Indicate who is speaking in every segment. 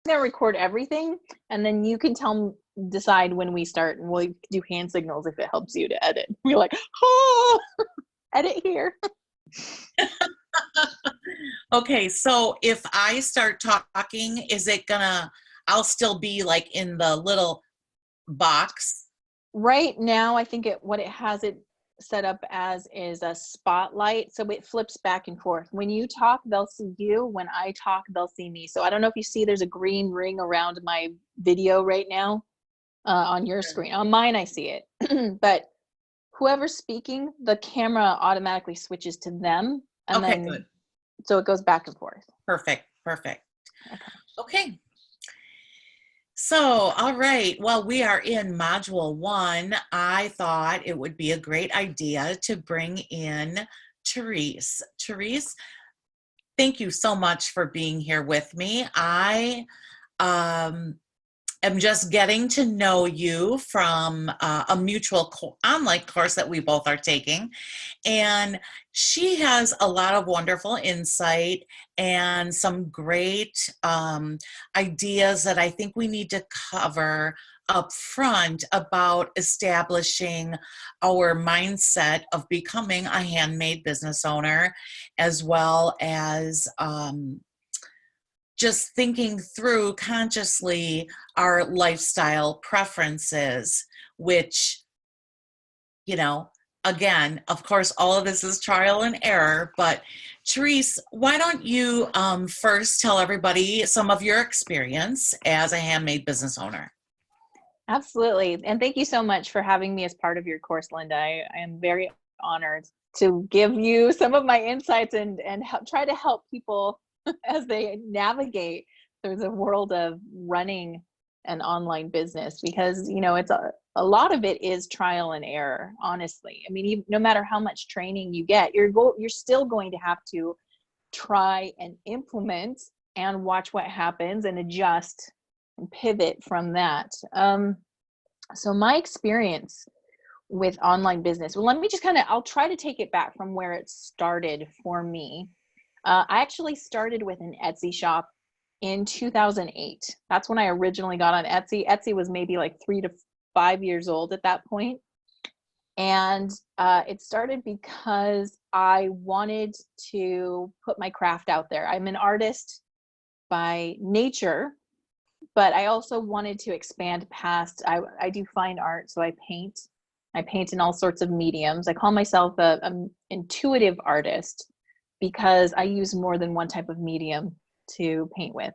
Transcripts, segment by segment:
Speaker 1: gonna record everything, and then you can decide when we start, and we'll do hand signals if it helps you to edit. We're like, oh, edit here.
Speaker 2: Okay, so if I start talking, is it gonna, I'll still be like in the little box?
Speaker 1: Right now, I think what it has it set up as is a spotlight, so it flips back and forth. When you talk, they'll see you. When I talk, they'll see me. So I don't know if you see there's a green ring around my video right now on your screen. On mine, I see it. But whoever's speaking, the camera automatically switches to them, and
Speaker 2: Okay,
Speaker 1: then
Speaker 2: good.
Speaker 1: so it goes back and forth.
Speaker 2: Perfect, perfect.
Speaker 1: Okay.
Speaker 2: Okay. So, all right. Well, we are in module 1. I thought it would be a great idea to bring in Therese. Therese, thank you so much for being here with me. I am just getting to know you from a mutual online course that we both are taking. And she has a lot of wonderful insight and some great ideas that I think we need to cover up front about establishing our mindset of becoming a handmade business owner, as well as just thinking through consciously our lifestyle preferences, which, you know, again, of course, all of this is trial and error. But Therese, why don't you first tell everybody some of your experience as a handmade business owner?
Speaker 1: Absolutely. And thank you so much for having me as part of your course, Linda. I am very honored to give you some of my insights and try to help people as they navigate through the world of running an online business, because it's a lot of it is trial and error, honestly. I mean, no matter how much training you get, you're still going to have to try and implement and watch what happens and adjust and pivot from that. So my experience with online business, well, let me just I'll try to take it back from where it started for me. I actually started with an Etsy shop in 2008. That's when I originally got on Etsy. Etsy was maybe like 3 to 5 years old at that point. And it started because I wanted to put my craft out there. I'm an artist by nature, but I also wanted to expand past. I do fine art, so I paint. I paint in all sorts of mediums. I call myself an intuitive artist, because I use more than one type of medium to paint with.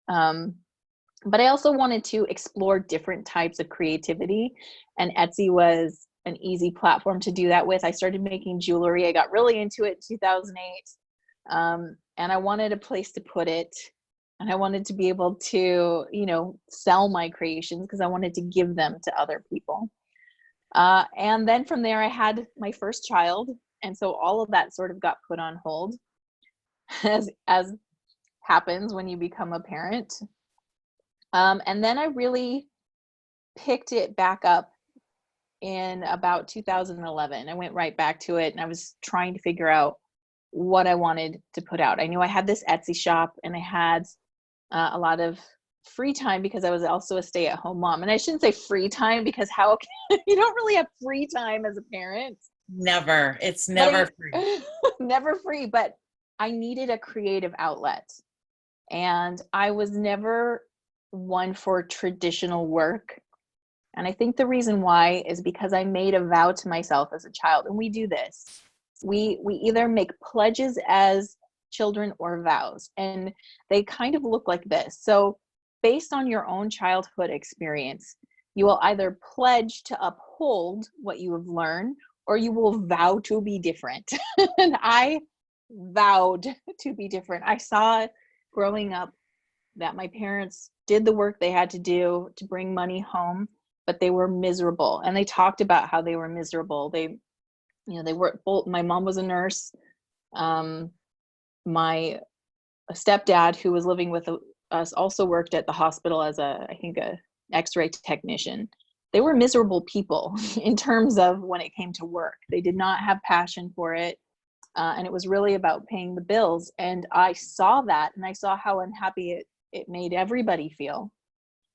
Speaker 1: But I also wanted to explore different types of creativity, and Etsy was an easy platform to do that with. I started making jewelry. I got really into it in 2008, and I wanted a place to put it, and I wanted to be able to, sell my creations, because I wanted to give them to other people. And then from there, I had my first child. And so all of that sort of got put on hold, as happens when you become a parent. And then I really picked it back up in about 2011. I went right back to it, and I was trying to figure out what I wanted to put out. I knew I had this Etsy shop, and I had a lot of free time, because I was also a stay-at-home mom. And I shouldn't say free time, because you don't really have free time as a parent.
Speaker 2: Never. It's never free.
Speaker 1: Never free, but I needed a creative outlet. And I was never one for traditional work. And I think the reason why is because I made a vow to myself as a child. And we do this. We either make pledges as children or vows. And they kind of look like this. So based on your own childhood experience, you will either pledge to uphold what you have learned, or you will vow to be different. And I vowed to be different. I saw growing up that my parents did the work they had to do to bring money home, but they were miserable. And they talked about how they were miserable. They were both. My mom was a nurse. My stepdad, who was living with us, also worked at the hospital as I think a X-ray technician. They were miserable people in terms of when it came to work. They did not have passion for it. And it was really about paying the bills. And I saw that, and I saw how unhappy it made everybody feel.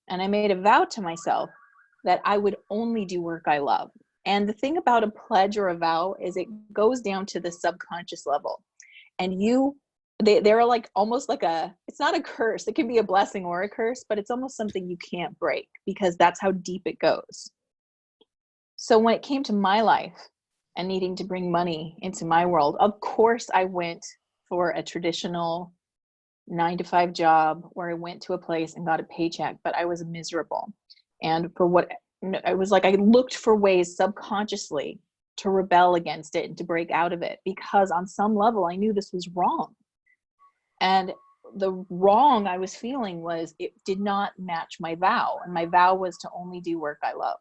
Speaker 1: And I made a vow to myself that I would only do work I love. And the thing about a pledge or a vow is it goes down to the subconscious level. And they're like almost like it's not a curse. It can be a blessing or a curse, but it's almost something you can't break because that's how deep it goes. So when it came to my life and needing to bring money into my world, of course I went for a traditional 9 to 5 job where I went to a place and got a paycheck, but I was miserable. And I was like, I looked for ways subconsciously to rebel against it and to break out of it because on some level I knew this was wrong. And the wrong I was feeling was it did not match my vow. And my vow was to only do work I loved.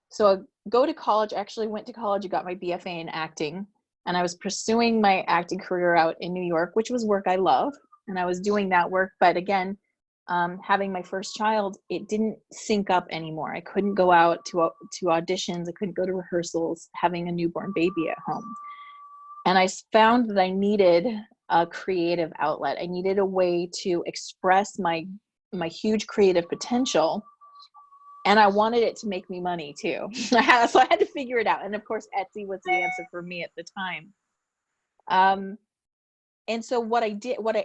Speaker 1: So I go to college, actually went to college, I got my BFA in acting. And I was pursuing my acting career out in New York, which was work I love. And I was doing that work. But again, having my first child, it didn't sync up anymore. I couldn't go out to auditions. I couldn't go to rehearsals, having a newborn baby at home. And I found that I needed a creative outlet. I needed a way to express my huge creative potential. And I wanted it to make me money too. So I had to figure it out. And of course, Etsy was the answer for me at the time. And so what I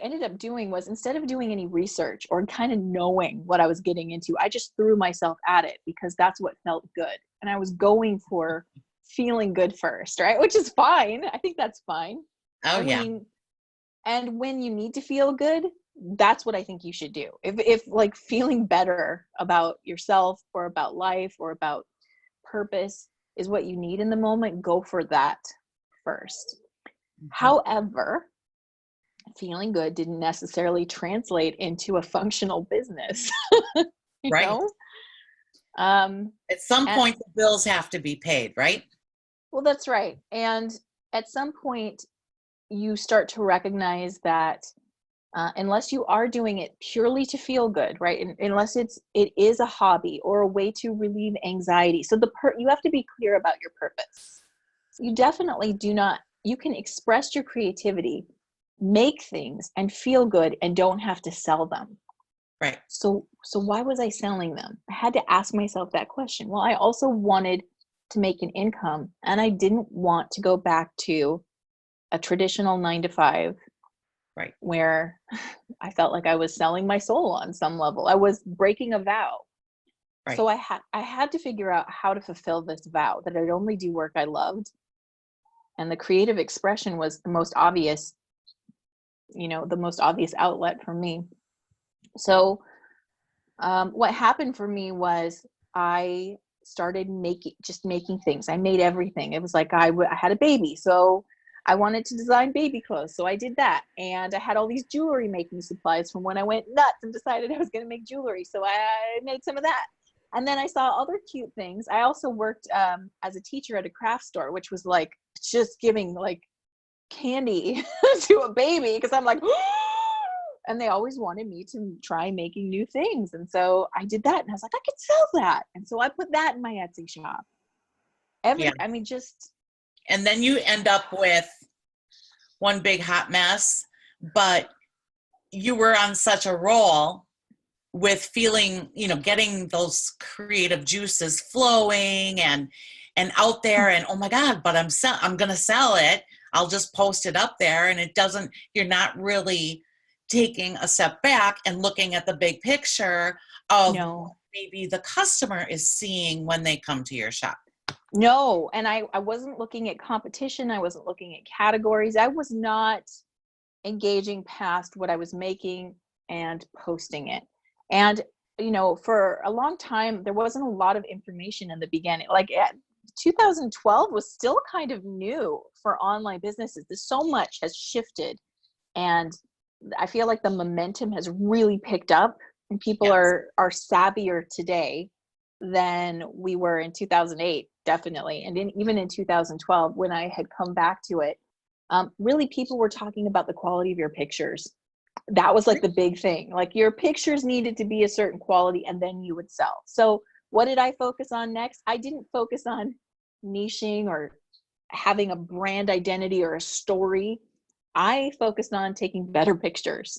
Speaker 1: ended up doing was instead of doing any research or kind of knowing what I was getting into, I just threw myself at it because that's what felt good. And I was going for feeling good first, right? Which is fine. I think that's fine.
Speaker 2: Oh, yeah.
Speaker 1: And when you need to feel good, that's what I think you should do. If like feeling better about yourself or about life or about purpose is what you need in the moment, go for that first. However, feeling good didn't necessarily translate into a functional business. you
Speaker 2: Right.
Speaker 1: know?
Speaker 2: At some point, the bills have to be paid, right?
Speaker 1: Well, that's right. And at some point, you start to recognize that unless you are doing it purely to feel good, right? Unless it is a hobby or a way to relieve anxiety. So you have to be clear about your purpose. You definitely you can express your creativity, make things and feel good and don't have to sell them.
Speaker 2: Right.
Speaker 1: So why was I selling them? I had to ask myself that question. Well, I also wanted to make an income and I didn't want to go back to a traditional 9 to 5,
Speaker 2: right,
Speaker 1: where I felt like I was selling my soul on some level. I was breaking a vow.
Speaker 2: right.
Speaker 1: So I had to figure out how to fulfill this vow that I'd only do work I loved. And the creative expression was the most obvious outlet for me. So what happened for me was I started making things. I made everything. It was like I had a baby, so I wanted to design baby clothes, so I did that. And I had all these jewelry making supplies from when I went nuts and decided I was going to make jewelry, so I made some of that. And then I saw other cute things. I also worked as a teacher at a craft store, which was like just giving like candy to a baby because I'm like, and they always wanted me to try making new things. And so I did that and I was like, I could sell that. And so I put that in my Etsy shop.
Speaker 2: And then you end up with one big hot mess, but you were on such a roll with feeling, getting those creative juices flowing and out there and, oh my God, but I'm going to sell it. I'll just post it up there. And you're not really taking a step back and looking at the big picture of what maybe the customer is seeing when they come to your shop.
Speaker 1: No, and I wasn't looking at competition. I wasn't looking at categories. I was not engaging past what I was making and posting it. And, for a long time, there wasn't a lot of information in the beginning. Like 2012 was still kind of new for online businesses. So much has shifted. And I feel like the momentum has really picked up and people are savvier today than we were in 2008, definitely. And even in 2012, when I had come back to it, really people were talking about the quality of your pictures. That was like the big thing. Like your pictures needed to be a certain quality and then you would sell. So what did I focus on next? I didn't focus on niching or having a brand identity or a story. I focused on taking better pictures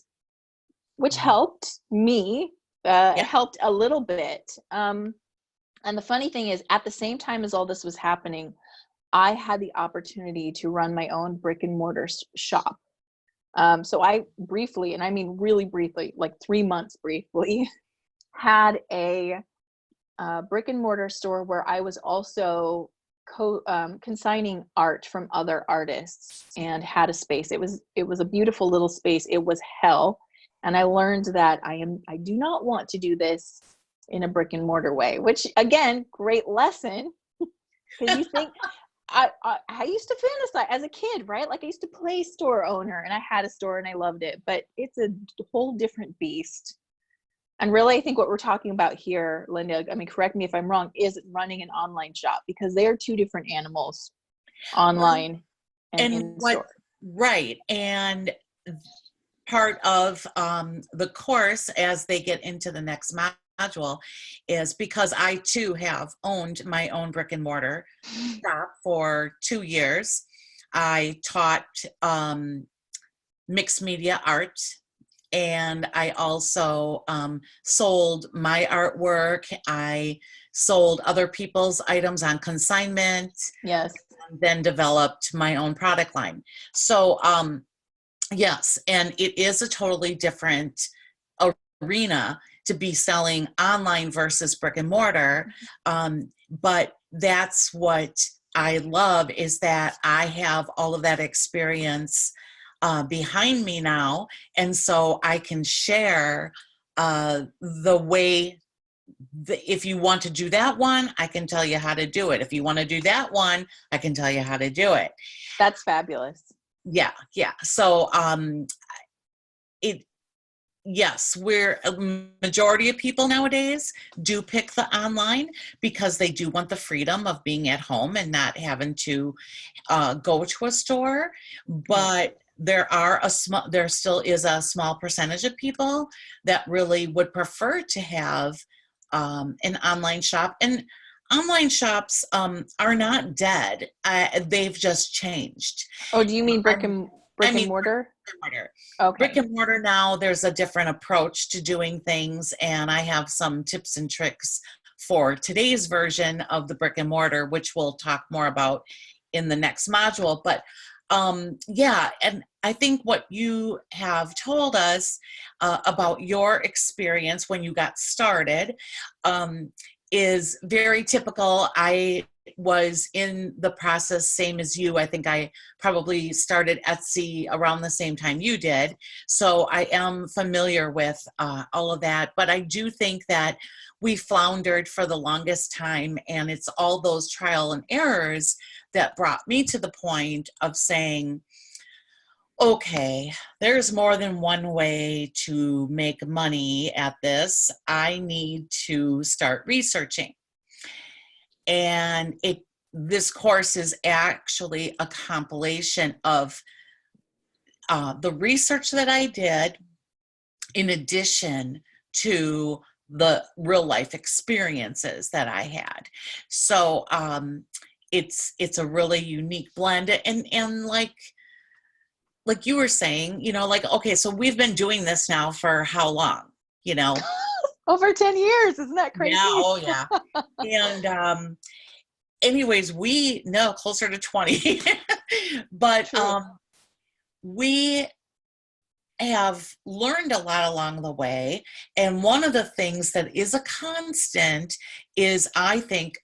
Speaker 1: which helped me,
Speaker 2: Yeah.
Speaker 1: helped a little bit. And the funny thing is, at the same time as all this was happening, I had the opportunity to run my own brick and mortar shop. So I briefly, and I mean really briefly, like 3 months briefly, had a brick and mortar store where I was also consigning art from other artists and had a space. It was a beautiful little space. It was hell, and I learned that I do not want to do this in a brick and mortar way. Which again, great lesson, because you think I used to fantasize as a kid, right? Like I used to play store owner, and I had a store and I loved it, but it's a whole different beast. And really, I think what we're talking about here, Linda, I mean, correct me if I'm wrong, is running an online shop, because they are two different animals,
Speaker 2: Well,
Speaker 1: online and
Speaker 2: and
Speaker 1: in
Speaker 2: what,
Speaker 1: store.
Speaker 2: right. And part of the course as they get into the next module is because I too have owned my own brick and mortar shop for 2 years. I taught mixed media art, and I also sold my artwork. I sold other people's items on consignment,
Speaker 1: Yes.
Speaker 2: and then developed my own product line. So yes, and it is a totally different arena to be selling online versus brick and mortar. But that's what I love, is that I have all of that experience behind me now. And so I can share the way, if you want to do that one, I can tell you how to do it. If you want to do that one, I can tell you how to do it.
Speaker 1: That's fabulous.
Speaker 2: Yeah, yeah. So it yes, we're a majority of people nowadays do pick the online because they do want the freedom of being at home and not having to go to a store. But there still is a small percentage of people that really would prefer to have an online shop. And online shops are not dead. They've just changed.
Speaker 1: Oh, do you mean
Speaker 2: I'm, I
Speaker 1: brick and
Speaker 2: mean,
Speaker 1: mortar?
Speaker 2: mortar. Brick
Speaker 1: Okay.
Speaker 2: and mortar now, there's a different approach to doing things, and I have some tips and tricks for today's version of the brick and mortar, which we'll talk more about in the next module. But yeah, and I think what you have told us about your experience when you got started is very typical. I was in the process, same as you. I think I probably started Etsy around the same time you did. So I am familiar with all of that. But I do think that we floundered for the longest time. And it's all those trial and errors that brought me to the point of saying, okay, there's more than one way to make money at this. I need to start researching. And this course is actually a compilation of the research that I did, in addition to the real life experiences that I had. So it's a really unique blend. And like you were saying, like, okay, so we've been doing this now for how long? You know?
Speaker 1: Over 10 years. Isn't that
Speaker 2: Yeah,
Speaker 1: crazy?
Speaker 2: oh yeah. And anyways, we no closer to 20. But
Speaker 1: True.
Speaker 2: we have learned a lot along the way. And one of the things that is a constant is, I think,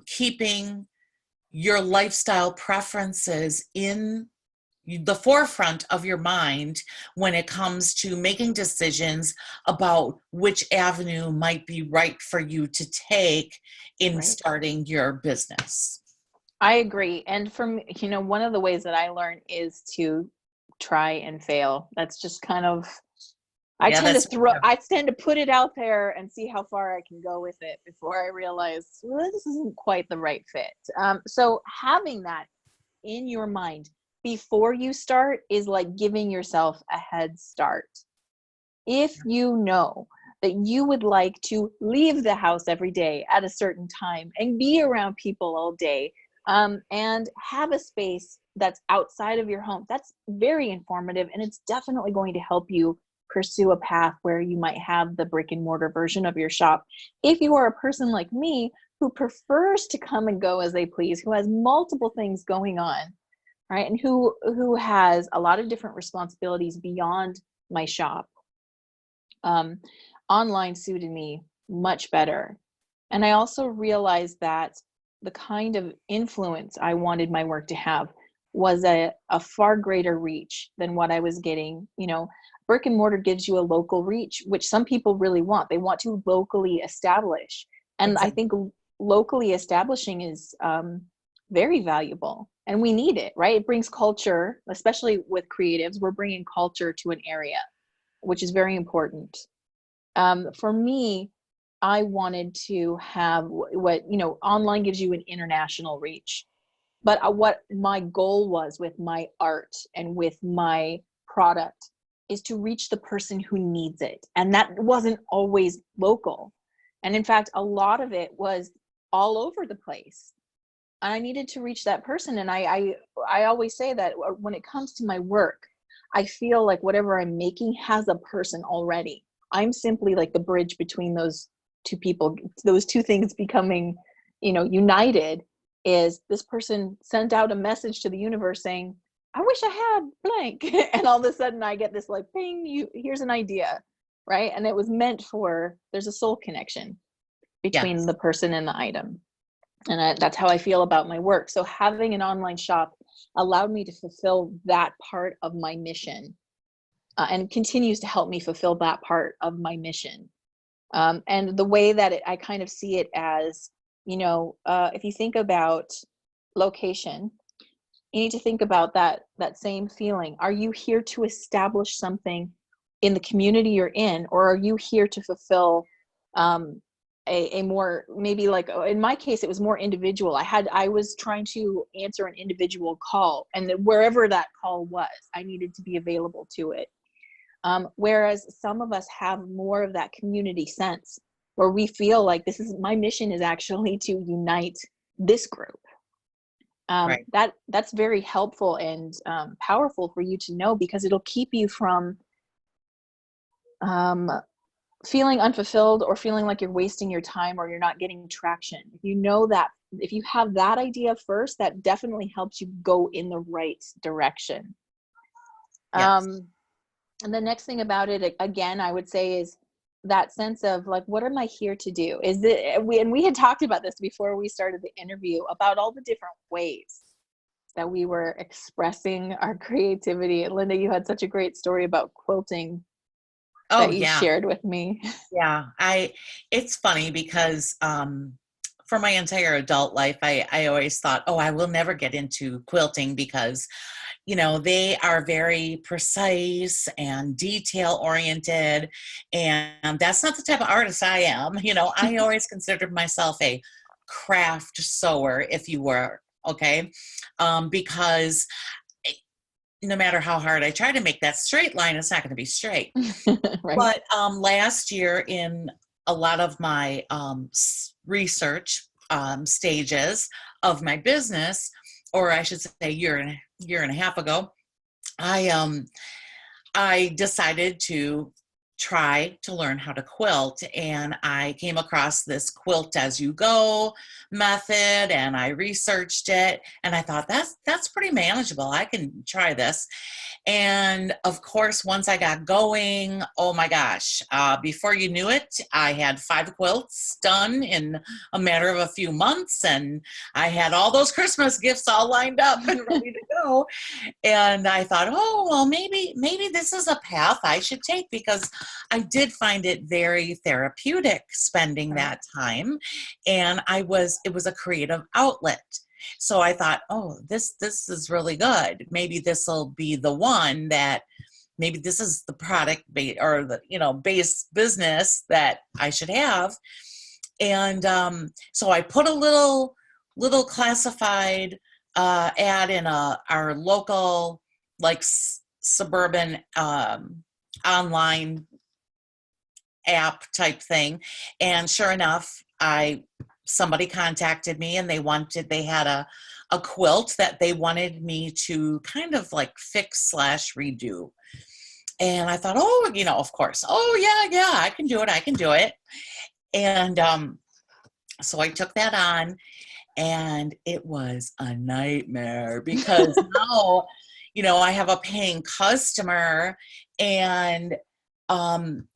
Speaker 2: keeping your lifestyle preferences in the forefront of your mind when it comes to making decisions about which avenue might be right for you to take in
Speaker 1: Right.
Speaker 2: starting your business.
Speaker 1: I agree. And from, one of the ways that I learn is to try and fail. That's just kind of,
Speaker 2: Yeah, that's
Speaker 1: I tend to put it out there and see how far I can go with it before I realize, well, this isn't quite the right fit. So having that in your mind before you start is like giving yourself a head start. If you know that you would like to leave the house every day at a certain time and be around people all day, and have a space that's outside of your home, that's very informative, and it's definitely going to help you pursue a path where you might have the brick and mortar version of your shop. If you are a person like me who prefers to come and go as they please, who has multiple things going on, right? And who has a lot of different responsibilities beyond my shop, online suited me much better. And I also realized that the kind of influence I wanted my work to have was a far greater reach than what I was getting. You know, brick and mortar gives you a local reach, which some people really want. They want to locally establish. And I
Speaker 2: Exactly.
Speaker 1: think locally establishing is very valuable, and we need it, right? It brings culture, especially with creatives. We're bringing culture to an area, which is very important. For me, I wanted to have what, you know, online gives you an international reach. But what my goal was with my art and with my product is to reach the person who needs it. And that wasn't always local. And in fact, a lot of it was all over the place. I needed to reach that person. And I always say that when it comes to my work, I feel like whatever I'm making has a person already. I'm simply like the bridge between those two people, those two things becoming, you know, united. Is this person sent out a message to the universe saying, I wish I had blank. And all of a sudden I get this like, ping, here's an idea, right? And it was meant for, there's a soul connection between
Speaker 2: Yes.
Speaker 1: the person and the item. And that's how I feel about my work. So having an online shop allowed me to fulfill that part of my mission, and continues to help me fulfill that part of my mission. And the way that I kind of see it as, you know, if you think about location, you need to think about that same feeling. Are you here to establish something in the community you're in, or are you here to fulfill a more, maybe like, in my case, it was more individual. I was trying to answer an individual call, and wherever that call was, I needed to be available to it. Whereas some of us have more of that community sense, where we feel like this is my mission is actually to unite this group.
Speaker 2: Right.
Speaker 1: That's very helpful and powerful for you to know, because it'll keep you from um, feeling unfulfilled or feeling like you're wasting your time or you're not getting traction. If you know that, if you have that idea first, that definitely helps you go in the right direction.
Speaker 2: Yes.
Speaker 1: And the next thing about it, again, I would say, is that sense of like, what am I here to do? Is it, we had talked about this before we started the interview, about all the different ways that we were expressing our creativity. And Linda, you had such a great story about quilting
Speaker 2: Oh,
Speaker 1: that you
Speaker 2: yeah.
Speaker 1: shared with me.
Speaker 2: Yeah. It's funny because for my entire adult life, I always thought, oh, I will never get into quilting because, you know, they are very precise and detail oriented. And that's not the type of artist I am. You know, I always considered myself a craft sewer, if you were, okay? Because no matter how hard I try to make that straight line, it's not going to be straight.
Speaker 1: Right.
Speaker 2: But last year, in a lot of my research stages of my business, or I should say, year and a half ago, I decided to try to learn how to quilt, and I came across this quilt as you go method, and I researched it, and I thought that's pretty manageable. I can try this. And of course, once I got going, oh my gosh, before you knew it, I had 5 quilts done in a matter of a few months, and I had all those Christmas gifts all lined up and ready to go. And I thought, oh, well, maybe this is a path I should take, because I did find it very therapeutic spending
Speaker 1: Right.
Speaker 2: that time. And it was a creative outlet. So I thought, oh, this is really good. Maybe this will be the one that, maybe this is the product or the, you know, base business that I should have. And so I put a little classified ad in our local, like, suburban online app type thing. And sure enough, somebody contacted me, and they had a quilt that they wanted me to kind of like fix / redo. And I thought, oh, of course, oh yeah, I can do it. I can do it. And so I took that on, and it was a nightmare because now, I have a paying customer, and um,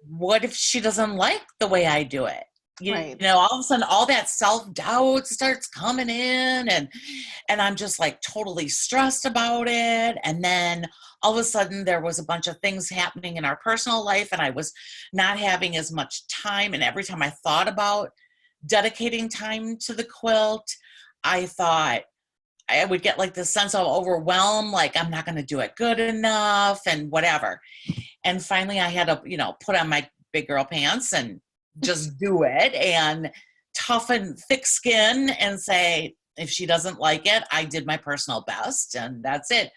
Speaker 2: what if she doesn't like the way I do it?
Speaker 1: Right.
Speaker 2: All of a sudden, all that self-doubt starts coming in, and I'm just like totally stressed about it. And then all of a sudden there was a bunch of things happening in our personal life, and I was not having as much time. And every time I thought about dedicating time to the quilt, I thought I would get like this sense of overwhelm, like I'm not going to do it good enough and whatever. And finally I had to, put on my big girl pants and just do it, and toughen thick skin and say, if she doesn't like it, I did my personal best and that's it.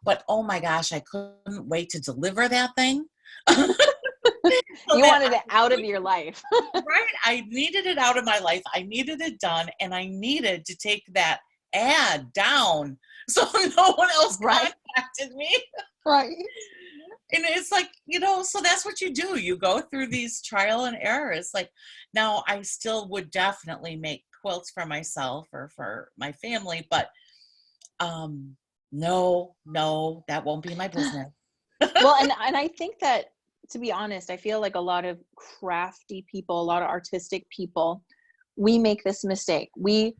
Speaker 2: But oh my gosh, I couldn't wait to deliver that thing. So
Speaker 1: You
Speaker 2: that
Speaker 1: wanted it out of your life.
Speaker 2: right, I needed it out of my life. I needed it done, and I needed to take that ad down so no one else
Speaker 1: Right.
Speaker 2: contacted me.
Speaker 1: Right.
Speaker 2: And it's like, so that's what you do. You go through these trial and errors. Like, now I still would definitely make quilts for myself or for my family, but no, that won't be my business.
Speaker 1: Well, and I think that, to be honest, I feel like a lot of crafty people, a lot of artistic people, we make this mistake. We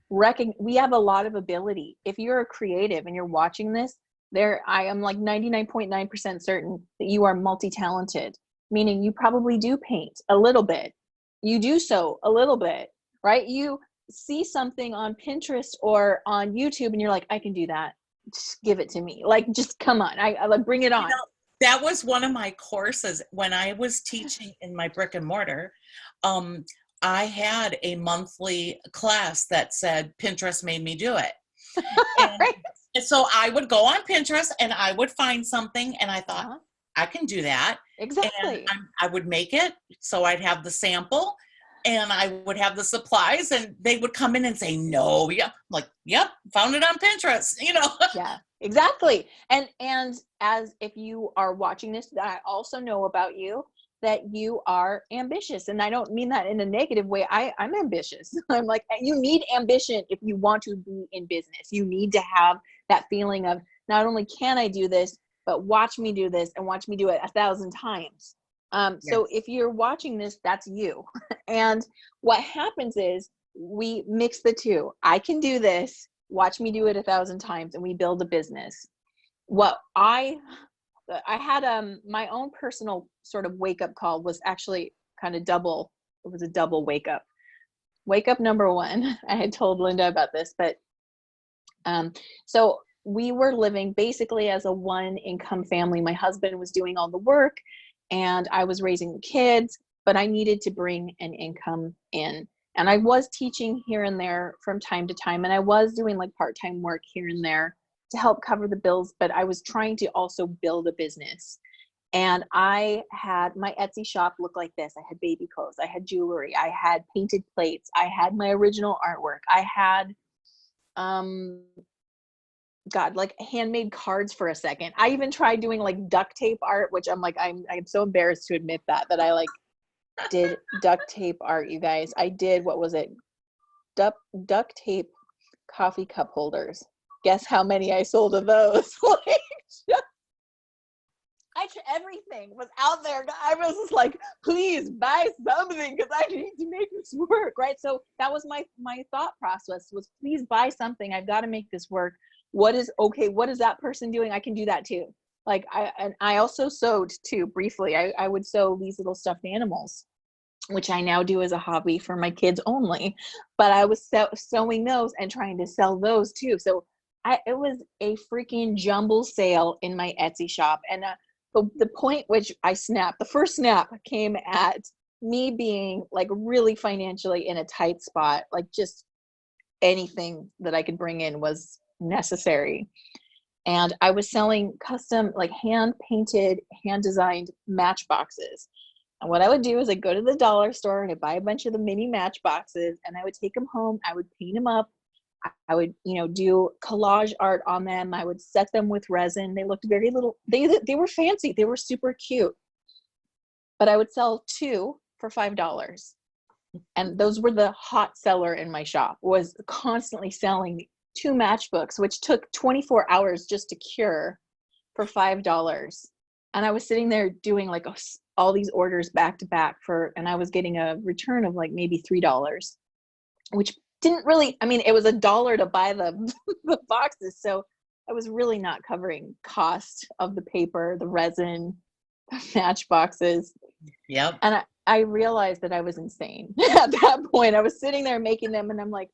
Speaker 1: have a lot of ability. If you're a creative and you're watching this, I am like 99.9% certain that you are multi-talented, meaning you probably do paint a little bit. You do sew a little bit, right? You see something on Pinterest or on YouTube and you're like, I can do that. Just give it to me. Like, just come on. I like, bring it on.
Speaker 2: That was one of my courses when I was teaching in my brick and mortar. I had a monthly class that said Pinterest made me do it. And,
Speaker 1: Right.
Speaker 2: and so I would go on Pinterest and I would find something, and I thought, I can do that.
Speaker 1: Exactly.
Speaker 2: And I would make it. So I'd have the sample and I would have the supplies, and they would come in and say, no, yeah. I'm like, yep, found it on Pinterest,
Speaker 1: Yeah, exactly. And as if you are watching this, I also know about you that you are ambitious. And I don't mean that in a negative way. I'm ambitious. I'm like, you need ambition if you want to be in business. You need to have that feeling of, not only can I do this, but watch me do this and watch me do it 1,000 times. So if you're watching this, that's you. And what happens is we mix the two. I can do this. Watch me do it 1,000 times, and we build a business. What I had my own personal sort of wake up call was actually kind of double. It was a double wake up. Wake up number one. I had told Linda about this, but so we were living basically as a one income family. My husband was doing all the work and I was raising the kids, but I needed to bring an income in. And I was teaching here and there from time to time, and I was doing like part-time work here and there to help cover the bills, but I was trying to also build a business. And I had my Etsy shop look like this. I had baby clothes, I had jewelry, I had painted plates, I had my original artwork, I had like handmade cards for a second. I even tried doing like duct tape art, which I'm so embarrassed to admit that I like did duct tape art, you guys. I did, what was it? Duct tape coffee cup holders. Guess how many I sold of those? Everything was out there. I was just like, please buy something because I need to make this work, right? So that was my thought process was, please buy something. I've got to make this work. What is that person doing? I can do that too. Like I also sewed too, briefly. I would sew these little stuffed animals, which I now do as a hobby for my kids only, but I was sewing those and trying to sell those too. So it was a freaking jumble sale in my Etsy shop. And the point which I snapped, the first snap came at me being like really financially in a tight spot, like just anything that I could bring in was necessary. And I was selling custom, like hand painted, hand designed matchboxes. And what I would do is I'd go to the dollar store and I'd buy a bunch of the mini matchboxes and I would take them home. I would paint them up I would, do collage art on them. I would set them with resin. They looked very little, they were fancy. They were super cute, but I would sell 2 for $5. And those were the hot seller in my shop, was constantly selling 2 matchbooks, which took 24 hours just to cure, for $5. And I was sitting there doing like all these orders back to back and I was getting a return of like maybe $3, which didn't really, I mean, it was $1 to buy the the boxes. So I was really not covering cost of the paper, the resin, the matchboxes.
Speaker 2: Yep.
Speaker 1: And I realized that I was insane at that point. I was sitting there making them and I'm like,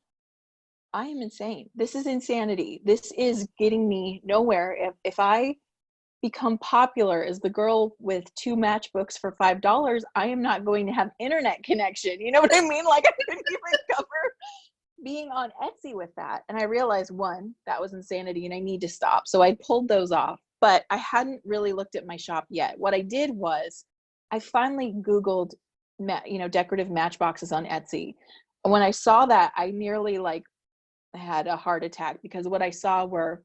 Speaker 1: I am insane. This is insanity. This is getting me nowhere. If I become popular as the girl with 2 matchbooks for $5, I am not going to have internet connection. You know what I mean? Like, I couldn't even cover being on Etsy with that. And I realized, one, that was insanity and I need to stop. So I pulled those off, but I hadn't really looked at my shop yet. What I did was I finally Googled, decorative matchboxes on Etsy. And when I saw that, I nearly had a heart attack, because what I saw were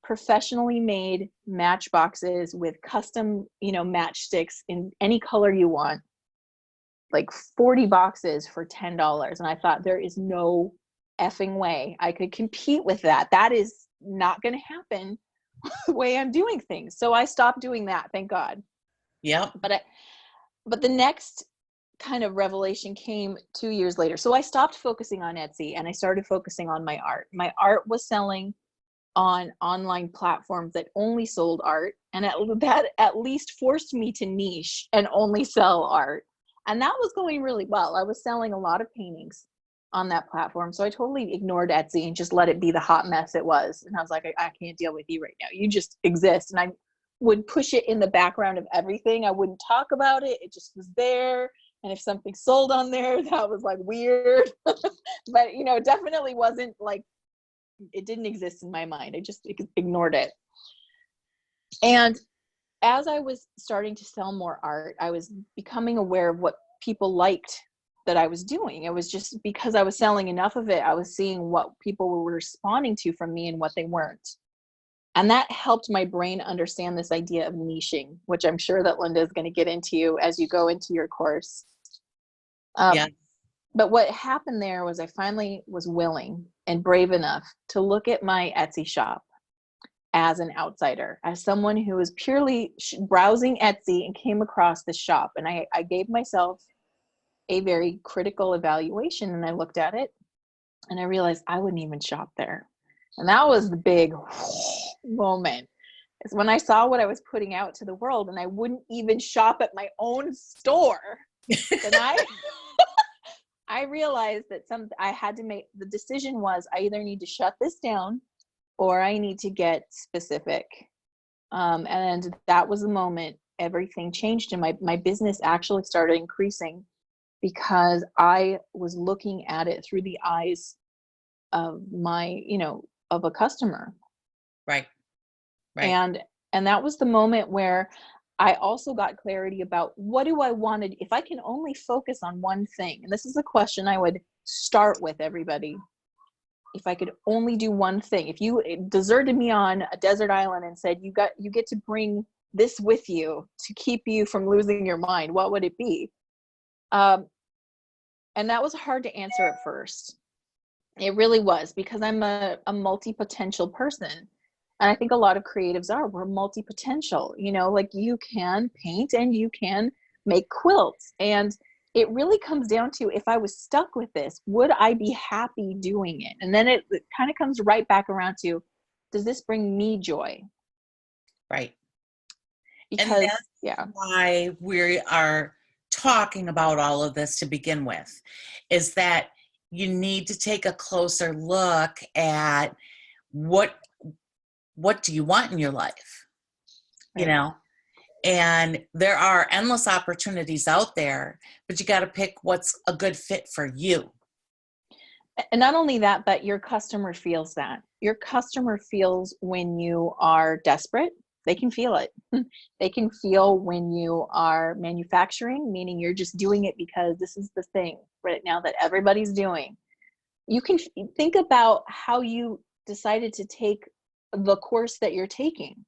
Speaker 1: professionally made matchboxes with custom, matchsticks in any color you want, like 40 boxes for $10. And I thought, there is no effing way I could compete with that. That is not going to happen the way I'm doing things. So I stopped doing that, thank God.
Speaker 2: Yep.
Speaker 1: But the next kind of revelation came 2 years later. So I stopped focusing on Etsy and I started focusing on my art. My art was selling on online platforms that only sold art, and that at least forced me to niche and only sell art. And that was going really well. I was selling a lot of paintings on that platform. So I totally ignored Etsy and just let it be the hot mess it was. And I was like, I can't deal with you right now. You just exist. And I would push it in the background of everything. I wouldn't talk about it. It just was there. And if something sold on there, that was like weird. But, definitely wasn't like, it didn't exist in my mind. I just ignored it. And as I was starting to sell more art, I was becoming aware of what people liked that I was doing. It was just because I was selling enough of it, I was seeing what people were responding to from me and what they weren't. And that helped my brain understand this idea of niching, which I'm sure that Linda is going to get into as you go into your course.
Speaker 2: Yeah.
Speaker 1: But what happened there was I finally was willing and brave enough to look at my Etsy shop as an outsider, as someone who was purely browsing Etsy and came across the shop. And I gave myself a very critical evaluation, and I looked at it and I realized I wouldn't even shop there. And that was the big moment, is when I saw what I was putting out to the world and I wouldn't even shop at my own store. And I realized that I had to make the decision was I either need to shut this down or I need to get specific. And that was the moment everything changed, and my business actually started increasing because I was looking at it through the eyes of of a customer.
Speaker 2: Right.
Speaker 1: And that was the moment where I also got clarity about what do I want to, if I can only focus on one thing. And this is a question I would start with everybody. If I could only do one thing, if you deserted me on a desert island and said, you get to bring this with you to keep you from losing your mind, what would it be? And that was hard to answer at first. It really was, because I'm a multi-potential person. And I think a lot of creatives we're multi-potential, like you can paint and you can make quilts. And it really comes down to, if I was stuck with this, would I be happy doing it? And then it kind of comes right back around to, does this bring me joy?
Speaker 2: Right.
Speaker 1: Because,
Speaker 2: and that's why we are talking about all of this to begin with, is that you need to take a closer look at what do you want in your life,
Speaker 1: right.
Speaker 2: And there are endless opportunities out there, but you got to pick what's a good fit for you.
Speaker 1: And not only that, but your customer feels that. Your customer feels when you are desperate. They can feel it. They can feel when you are manufacturing, meaning you're just doing it because this is the thing right now that everybody's doing. you can think about how you decided to take the course that you're taking,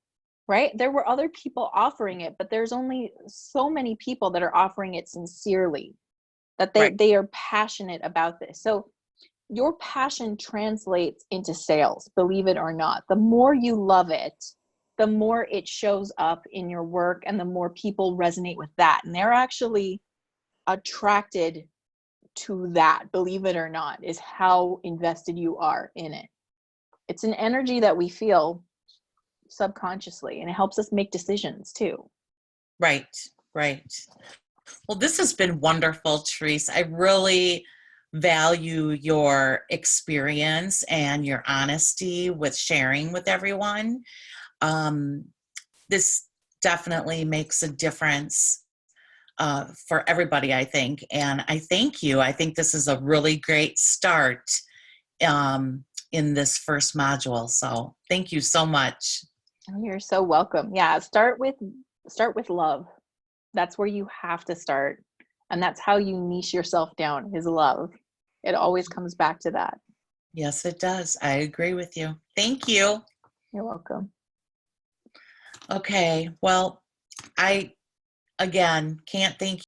Speaker 1: right? There were other people offering it, but there's only so many people that are offering it sincerely, that
Speaker 2: Right.
Speaker 1: they are passionate about this. So your passion translates into sales, believe it or not. The more you love it, the more it shows up in your work, and the more people resonate with that. And they're actually attracted to that, believe it or not, is how invested you are in it. It's an energy that we feel subconsciously, and it helps us make decisions too.
Speaker 2: Right. Right. Well, this has been wonderful, Therese. I really value your experience and your honesty with sharing with everyone. Um, this definitely makes a difference for everybody, I think. And I thank you. I think this is a really great start in this first module. So thank you so much.
Speaker 1: Oh, you're so welcome. Yeah, start with love. That's where you have to start. And that's how you niche yourself down, is love. It always comes back to that.
Speaker 2: Yes, it does. I agree with you. Thank you.
Speaker 1: You're welcome.
Speaker 2: Okay. Well, I, again, can't thank